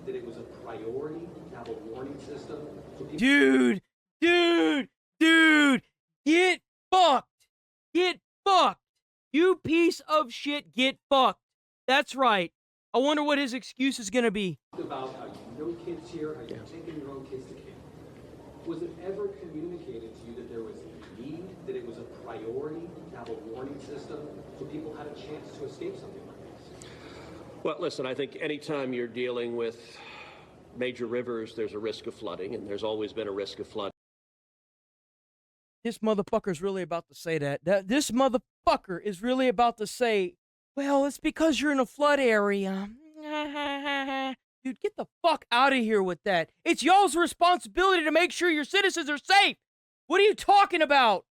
that it was a priority to have a warning system. So dude, get fucked. Get fucked. You piece of shit, get fucked. That's right. I wonder what his excuse is going to be. About how you know kids here, how you're taking your own kids to camp. Was it ever communicated to you that there was a need, that it was a priority to have a warning system so people had a chance to escape something like this? Well, listen, I think anytime you're dealing with major rivers, there's a risk of flooding, and there's always been a risk of flooding. This motherfucker's really about to say that. This motherfucker is really about to say, well, it's because you're in a flood area. Dude, get the fuck out of here with that. It's y'all's responsibility to make sure your citizens are safe. What are you talking about?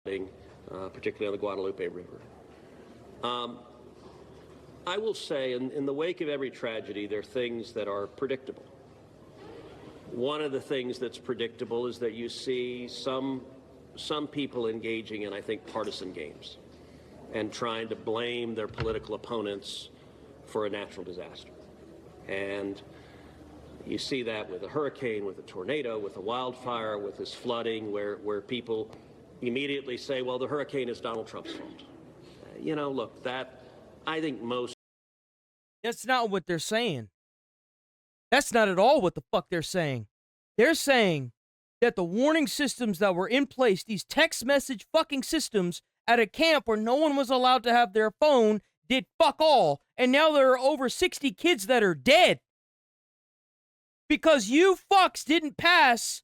Particularly on the Guadalupe River. I will say, in the wake of every tragedy, there are things that are predictable. One of the things that's predictable is that you see some people engaging in, I think, partisan games and trying to blame their political opponents for a natural disaster. And you see that with a hurricane, with a tornado, with a wildfire, with this flooding, where people immediately say, well, the hurricane is Donald Trump's fault. You know, look, that, I think most... That's not what they're saying. That's not at all what the fuck they're saying. They're saying that the warning systems that were in place, these text message fucking systems at a camp where no one was allowed to have their phone, did fuck all. And now there are over 60 kids that are dead. Because you fucks didn't pass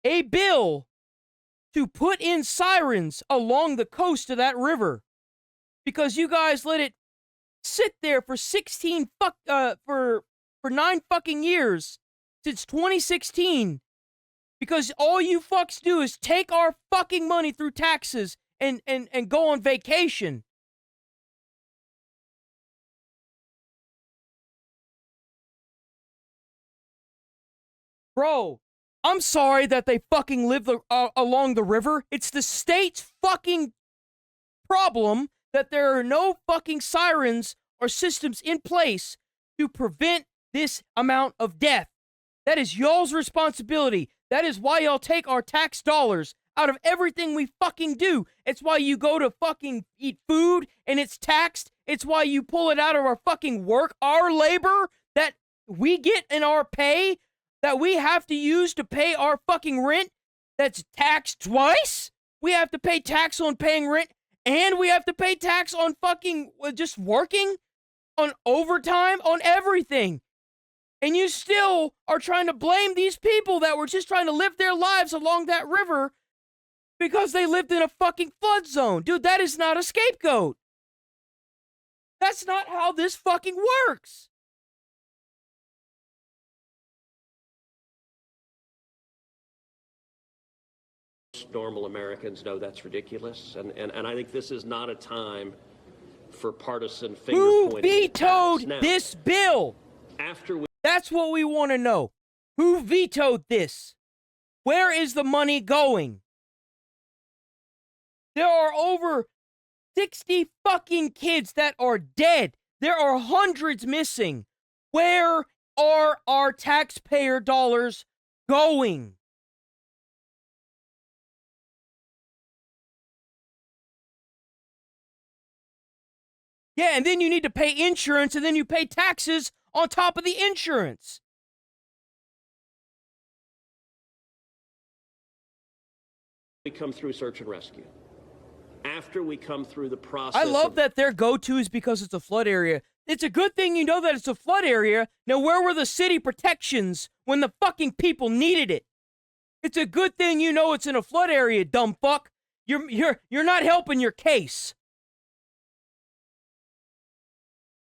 a bill to put in sirens along the coast of that river. Because you guys let it sit there for 9 fucking years since 2016. Because all you fucks do is take our fucking money through taxes and go on vacation. Bro, I'm sorry that they fucking live along the river. It's the state's fucking problem that there are no fucking sirens or systems in place to prevent this amount of death. That is y'all's responsibility. That is why y'all take our tax dollars out of everything we fucking do. It's why you go to fucking eat food and it's taxed. It's why you pull it out of our fucking work, our labor that we get in our pay, that we have to use to pay our fucking rent, that's taxed twice. We have to pay tax on paying rent, and we have to pay tax on fucking just working, on overtime, on everything. And you still are trying to blame these people that were just trying to live their lives along that river because they lived in a fucking flood zone. Dude, that is not a scapegoat. That's not how this fucking works. Normal Americans know that's ridiculous, and I think this is not a time for partisan finger pointing. Who vetoed this bill? That's what we want to know. Who vetoed this? Where is the money going? There are over 60 fucking kids that are dead. There are hundreds missing. Where are our taxpayer dollars going? Yeah, and then you need to pay insurance, and then you pay taxes on top of the insurance. We come through search and rescue. After we come through the process... I love that their go-to is because it's a flood area. It's a good thing you know that it's a flood area. Now, where were the city protections when the fucking people needed it? It's a good thing you know it's in a flood area, dumb fuck. You're not helping your case.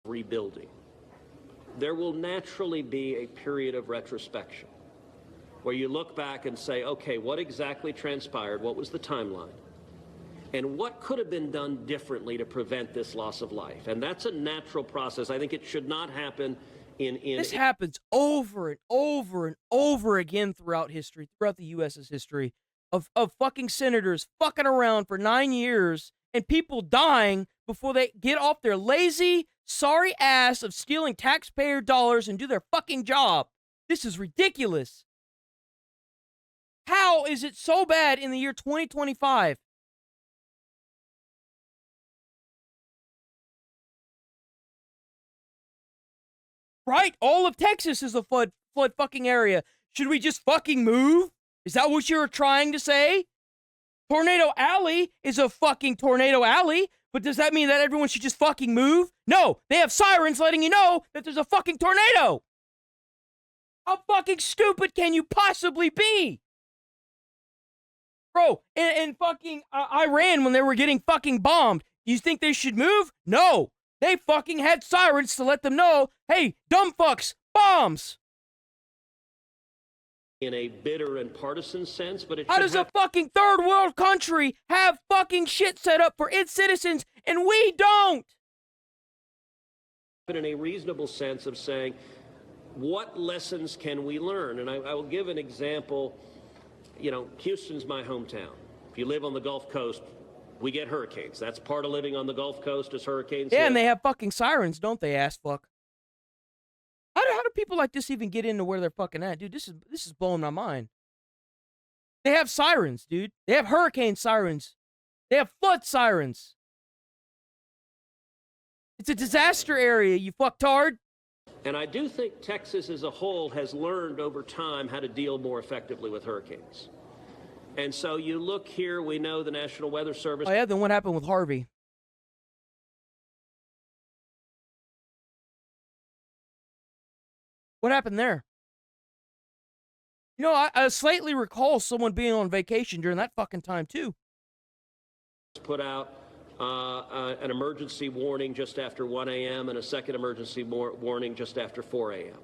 Rebuilding. There will naturally be a period of retrospection where you look back and say, okay, what exactly transpired? What was the timeline? And what could have been done differently to prevent this loss of life? And that's a natural process. I think it should not happen in This happens over and over and over again throughout history, throughout the U.S.'s history, of fucking senators fucking around for 9 years and people dying before they get off their lazy, sorry ass of stealing taxpayer dollars and do their fucking job. This is ridiculous. How is it so bad in the year 2025? Right? All of Texas is a flood fucking area. Should we just fucking move? Is that what you're trying to say? Tornado Alley is a fucking tornado alley, but does that mean that everyone should just fucking move? No, they have sirens letting you know that there's a fucking tornado. How fucking stupid can you possibly be? Bro, in fucking Iran when they were getting fucking bombed, you think they should move? No. They fucking had sirens to let them know, hey, dumb fucks, bombs. In a bitter and partisan sense, but it How does a fucking third world country have fucking shit set up for its citizens and we don't? But in a reasonable sense of saying, what lessons can we learn? And I will give an example. You know, Houston's my hometown. If you live on the Gulf Coast, we get hurricanes. That's part of living on the Gulf Coast is hurricanes. Yeah, and they have fucking sirens, don't they, ass fuck? How do people like this even get into where they're fucking at? Dude, this is blowing my mind. They have sirens, dude. They have hurricane sirens. They have flood sirens. It's a disaster area, you fucktard. And I do think Texas as a whole has learned over time how to deal more effectively with hurricanes. And so you look here, we know the National Weather Service. Oh yeah, then what happened with Harvey? What happened there? You know, I slightly recall someone being on vacation during that fucking time, too. Put out an emergency warning just after 1 a.m. and a second emergency warning just after 4 a.m.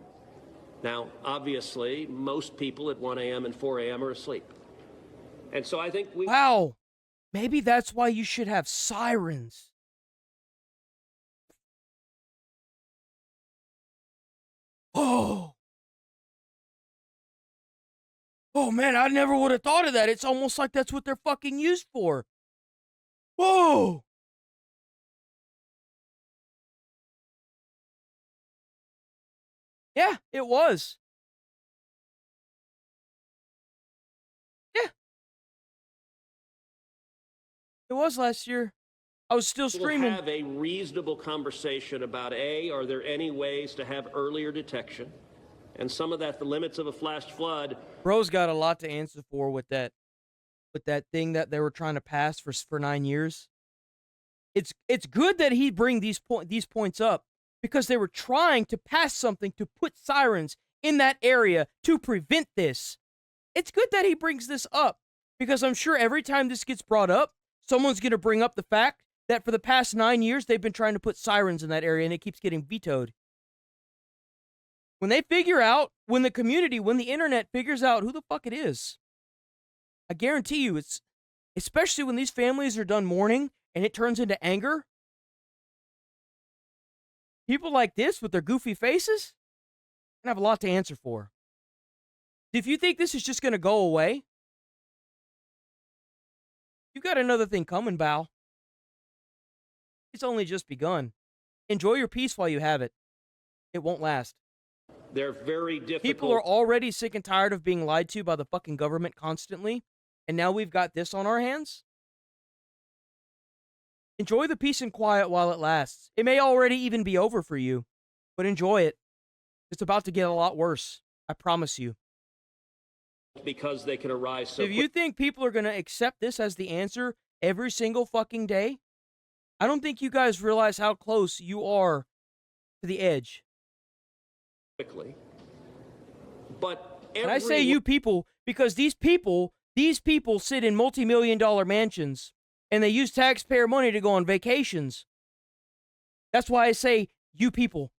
Now, obviously, most people at 1 a.m. and 4 a.m. are asleep. And so I think we... Wow. Maybe that's why you should have sirens. Oh. Oh, man, I never would have thought of that. It's almost like that's what they're fucking used for. Whoa. Yeah, it was. Yeah. It was last year. I was still streaming. We'll have a reasonable conversation about, A, are there any ways to have earlier detection? And some of that, the limits of a flash flood. Bro's got a lot to answer for with that thing that they were trying to pass for 9 years. It's good that he bring these points up because they were trying to pass something to put sirens in that area to prevent this. It's good that he brings this up because I'm sure every time this gets brought up, someone's going to bring up the fact that for the past 9 years, they've been trying to put sirens in that area and it keeps getting vetoed. When they figure out, when the internet figures out who the fuck it is, I guarantee you it's, especially when these families are done mourning and it turns into anger, people like this with their goofy faces gonna have a lot to answer for. If you think this is just gonna go away, you got another thing coming, Bao. It's only just begun. Enjoy your peace while you have it. It won't last. They're very difficult. People are already sick and tired of being lied to by the fucking government constantly, and now we've got this on our hands. Enjoy the peace and quiet while it lasts. It may already even be over for you, but enjoy it. It's about to get a lot worse. I promise you. Because they can arise so If you think people are going to accept this as the answer every single fucking day, I don't think you guys realize how close you are to the edge. quickly. But and I say you people because these people sit in multi-million-dollar mansions and they use taxpayer money to go on vacations. That's why I say you people.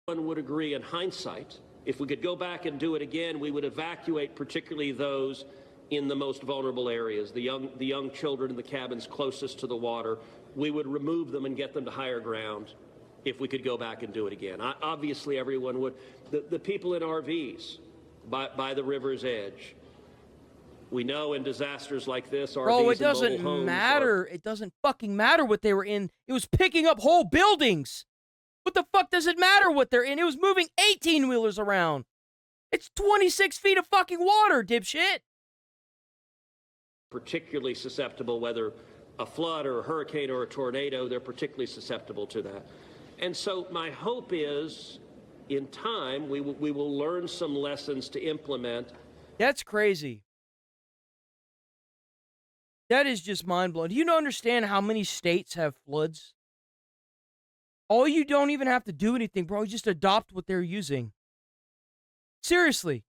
One would agree in hindsight, if we could go back and do it again, we would evacuate particularly those in the most vulnerable areas, the young children in the cabins closest to the water. We would remove them and get them to higher ground if we could go back and do it again. Obviously, everyone would. The people in RVs by the river's edge, We know in disasters like this, RVs Bro, it and mobile doesn't homes matter. It doesn't fucking matter what they were in. It was picking up whole buildings. What the fuck does it matter what they're in? It was moving 18-wheelers around. It's 26 feet of fucking water, dipshit. particularly susceptible, whether a flood or a hurricane or a tornado, they're particularly susceptible to that. And so my hope is, in time, we will learn some lessons to implement. That's crazy. That is just mind-blowing. Do you understand how many states have floods? All you don't even have to do anything, bro. You just adopt what they're using. Seriously.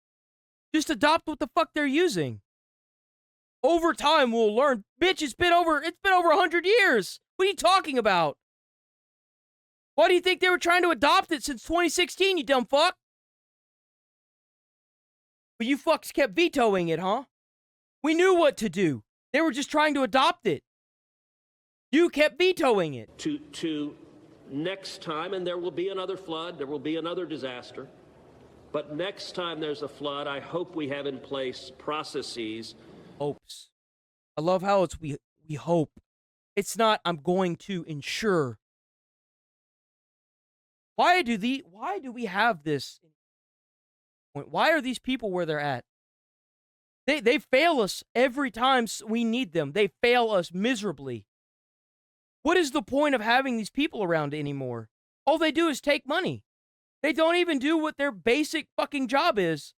Just adopt what the fuck they're using. Over time, we'll learn. Bitch, it's been over 100 years. What are you talking about? Why do you think they were trying to adopt it since 2016, you dumb fuck? But you fucks kept vetoing it, huh? We knew what to do. They were just trying to adopt it. You kept vetoing it. To next time, and there will be another flood, there will be another disaster, but next time there's a flood, I hope we have in place processes. Hopes. I love how it's we hope. It's not I'm going to ensure. Why do we have this? Why are these people where they're at? They fail us every time we need them. They fail us miserably. What is the point of having these people around anymore? All they do is take money. They don't even do what their basic fucking job is.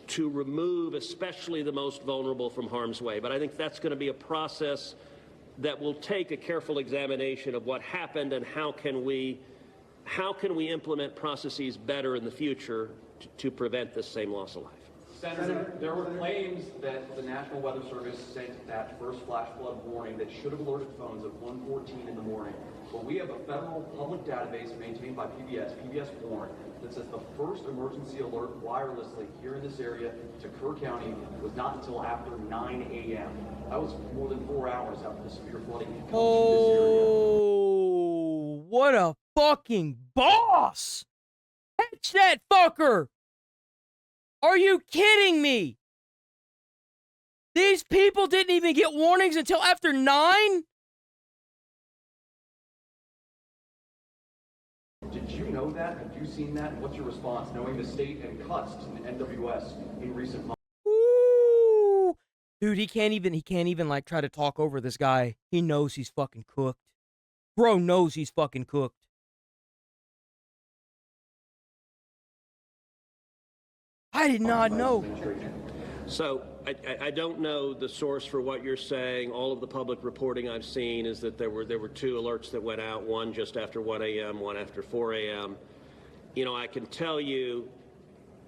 To remove especially the most vulnerable from harm's way. But I think that's going to be a process that will take a careful examination of what happened and how can we implement processes better in the future to prevent this same loss of life. Senator, there were claims that the National Weather Service sent that first flash flood warning that should have alerted phones at 1:14 in the morning. But we have a federal public database maintained by PBS warned, that says the first emergency alert wirelessly here in this area to Kerr County was not until after 9 a.m. That was more than 4 hours after the severe flooding had come to this area. Oh, what a fucking boss! Catch that fucker! Are you kidding me? These people didn't even get warnings until after 9? Did you know that? Have you seen that? What's your response, knowing the state and cuts to the NWS in recent months? Ooh. Dude, he can't even like try to talk over this guy. He knows he's fucking cooked. Bro knows he's fucking cooked. I did not know. So I don't know the source for what you're saying. All of the public reporting I've seen is that there were 2 alerts that went out, one just after 1 a.m., one after 4 a.m. You know, I can tell you,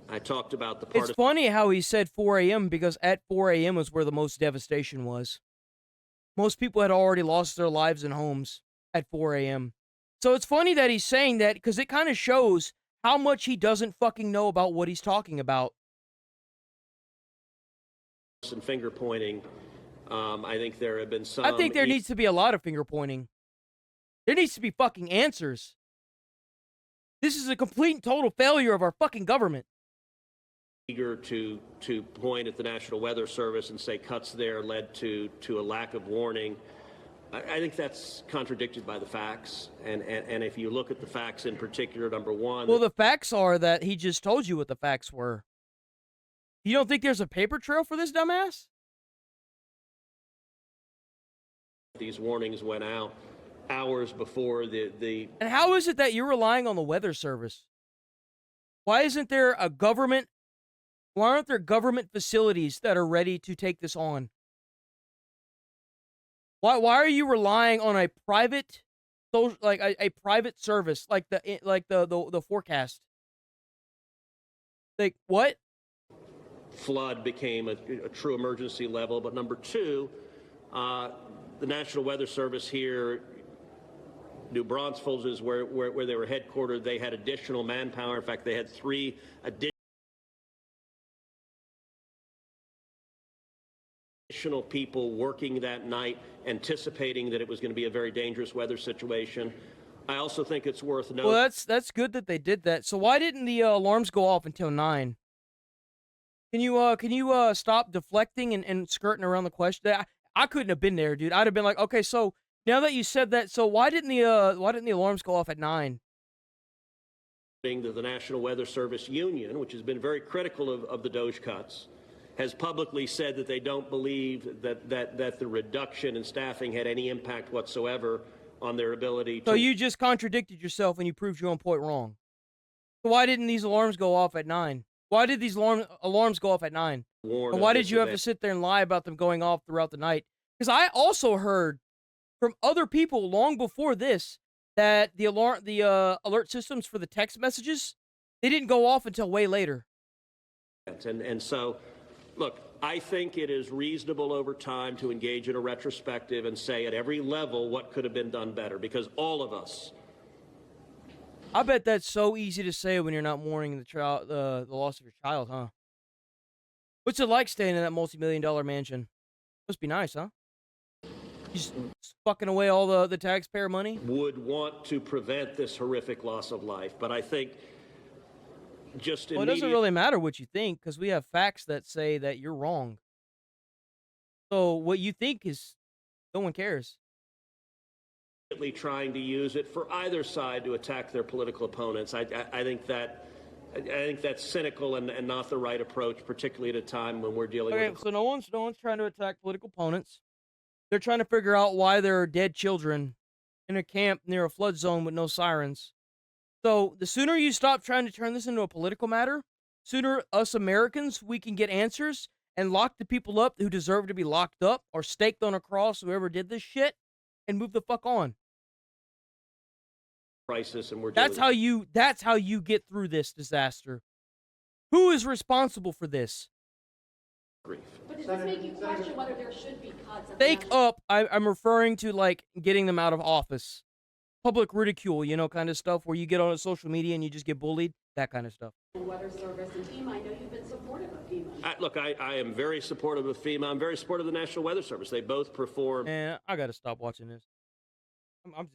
I talked about the part. It's funny how he said 4 a.m. because at 4 a.m. was where the most devastation was. Most people had already lost their lives and homes at 4 a.m. So it's funny that he's saying that because it kind of shows how much he doesn't fucking know about what he's talking about. And finger pointing. I think there have been some. I think there needs to be a lot of finger pointing. There needs to be fucking answers. This is a complete and total failure of our fucking government. Eager to point at the National Weather Service and say cuts there led to a lack of warning. I think that's contradicted by the facts. And if you look at the facts in particular, number one. Well, the facts are that he just told you what the facts were. You don't think there's a paper trail for this dumbass? These warnings went out hours before the. And how is it that you're relying on the Weather Service? Why isn't there a government? Why aren't there government facilities that are ready to take this on? Why are you relying on a private, like a private service like the forecast? Like what? Flood became a true emergency level, but number two, the National Weather Service here, New Braunfels is where they were headquartered. They had additional manpower. In fact, they had 3 additional people working that night, anticipating that it was going to be a very dangerous weather situation. I also think it's worth noting. Well, that's good that they did that. So why didn't the alarms go off until 9? Can you stop deflecting and skirting around the question? I couldn't have been there, dude. I'd have been like, okay, so now that you said that, so why didn't the alarms go off at 9? The National Weather Service Union, which has been very critical of the Doge cuts, has publicly said that they don't believe that the reduction in staffing had any impact whatsoever on their ability to... So you just contradicted yourself and you proved your own point wrong. So why didn't these alarms go off at 9? Why did these alarms go off at 9? And why did you have to sit there and lie about them going off throughout the night? Because I also heard from other people long before this that the alert systems for the text messages, they didn't go off until way later. And so, look, I think it is reasonable over time to engage in a retrospective and say at every level what could have been done better, because all of us... I bet that's so easy to say when you're not mourning the loss of your child, huh? What's it like staying in that multi-million-dollar mansion? Must be nice, huh? Just fucking away all the taxpayer money? Would want to prevent this horrific loss of life, but I think just well, it doesn't really matter what you think, because we have facts that say that you're wrong. So what you think is, no one cares. Trying to use it for either side to attack their political opponents. I think that's cynical and not the right approach, particularly at a time when we're dealing with... So no one's trying to attack political opponents. They're trying to figure out why there are dead children in a camp near a flood zone with no sirens. So the sooner you stop trying to turn this into a political matter, sooner us Americans, we can get answers and lock the people up who deserve to be locked up or staked on a cross, whoever did this shit, and move the fuck on. Crisis, and that's how you get through this disaster. Who is responsible for this? Grief. But does this make you question whether there should be cuts? Fake up. I'm referring to like getting them out of office, public ridicule, kind of stuff where you get on social media and you just get bullied, that kind of stuff. Weather Service and FEMA, I know you've been supportive of FEMA. Look, I am very supportive of FEMA. I'm very supportive of the National Weather Service. They both perform. And I got to stop watching this. I'm just